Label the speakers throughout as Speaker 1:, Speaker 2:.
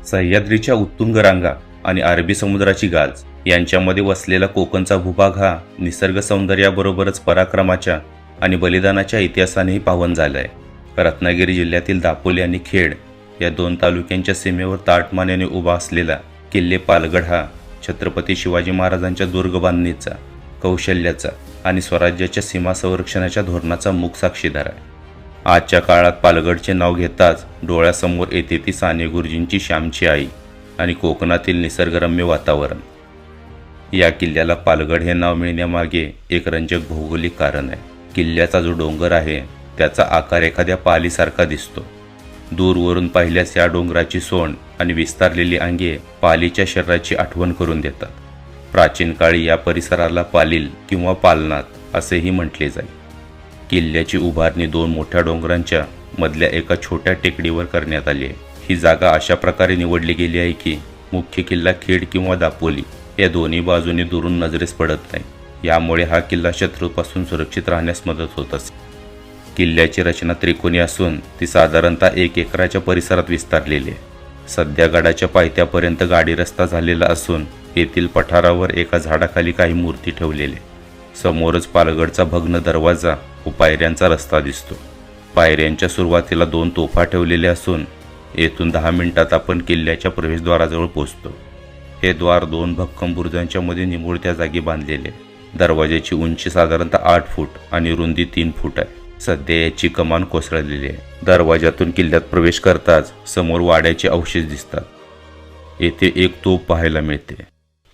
Speaker 1: सह्याद्रीच्या उत्तुंग रांगा आणि अरबी समुद्राची गाज यांच्यामध्ये वसलेला कोकणचा भूभाग हा निसर्ग सौंदर्याबरोबरच पराक्रमाच्या आणि बलिदानाच्या इतिहासानेही पावन झाला आहे। रत्नागिरी जिल्ह्यातील दापोली आणि खेड या दोन तालुक्यांच्या सीमेवर ताटमानेने उभा असलेला किल्ले पालगड हा छत्रपती शिवाजी महाराजांच्या दुर्ग बांधणीचा, कौशल्याचा आणि स्वराज्याच्या सीमा संरक्षणाच्या धोरणाचा मूक साक्षीदार आहे। आजच्या काळात पालगडचे नाव घेताच डोळ्यासमोर येते ती साने गुरुजींची श्यामची आई आणि कोकणातील निसर्गरम्य वातावरण। या किल्ल्याला पालगड हे नाव मिळण्यामागे एक रंजक भौगोलिक कारण आहे। किल्ल्याचा जो डोंगर आहे त्याचा आकार एखाद्या पालीसारखा दिसतो। दूरवरून पाहिल्यास या डोंगराची सोंड आणि विस्तारलेली अंगे पालीच्या शरीराची आठवण करून देतात। प्राचीन काळी या परिसराला पालील किंवा पालनाथ असेही म्हटले जाई। किल्ल्याची उभारणी दोन मोठ्या डोंगरांच्या मधल्या एका छोट्या टेकडीवर करण्यात आली आहे। ही जागा अशा प्रकारे निवडली गेली आहे की मुख्य किल्ला खेड किंवा दापोली या दोन्ही बाजूने दुरून नजरेस पडत नाही। यामुळे हा किल्ला शत्रूपासून सुरक्षित राहण्यास मदत होत असते। किल्ल्याची रचना त्रिकोणी असून ती साधारणतः 1 एकराच्या परिसरात विस्तारलेली आहे। सध्या गडाच्या पायथ्यापर्यंत गाडी रस्ता झालेला असून येथील पठारावर एका झाडाखाली काही मूर्ती ठेवलेल्या। समोरच पालगडचा भग्न दरवाजा व पायऱ्यांचा रस्ता दिसतो। पायऱ्यांच्या सुरुवातीला 2 तोफा ठेवलेल्या असून येथून 10 मिनिटात आपण किल्ल्याच्या प्रवेशद्वाराजवळ पोहोचतो। हे द्वार 2 भक्कम बुरुजांच्या मध्ये निमुळत्या जागी बांधलेले। दरवाजाची उंची साधारणतः 8 फूट आणि रुंदी 3 फूट आहे। सध्या याची कमान कोसळलेली आहे। दरवाजातून किल्ल्यात प्रवेश करताच समोर वाड्याचे अवशेष दिसतात। येथे एक तोफ पाहायला मिळते।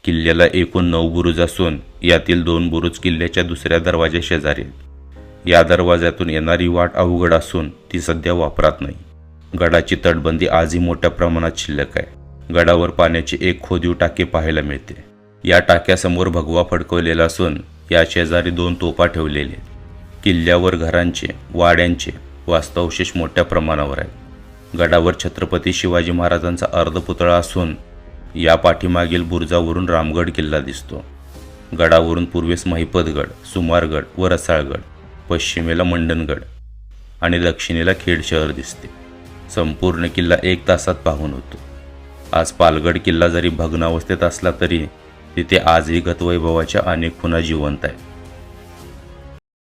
Speaker 1: किल्ल्याला एकूण 9 बुरुज असून यातील 2 बुरुज किल्ल्याच्या दुसऱ्या दरवाजा शेजारी आहेत। या दरवाजातून येणारी वाट अवघड असून ती सध्या वापरात नाही। गडाची तटबंदी आजही मोठ्या प्रमाणात शिल्लक आहे। गडावर पाण्याची एक खोदीव टाकी पाहायला मिळते। या टाक्यासमोर भगवा फडकवलेला असून या शेजारी 2 तोफा ठेवलेले आहेत। किल्ल्यावर घरांचे, वाड्यांचे वास्तवावशेष मोठ्या प्रमाणावर आहेत। गडावर छत्रपती शिवाजी महाराजांचा अर्धपुतळा असून या पाठीमागील बुरुजावरून रामगड किल्ला दिसतो। गडावरून पूर्वेस महिपतगड, सुमारगड व रसाळगड, पश्चिमेला मंडणगड आणि दक्षिणेला खेड शहर दिसते। संपूर्ण किल्ला 1 तासात पाहून होतो। आज पालगड किल्ला जरी भग्नावस्थेत असला तरी तिथे आजही गतवैभवाच्या अनेक खुणा जिवंत आहेत।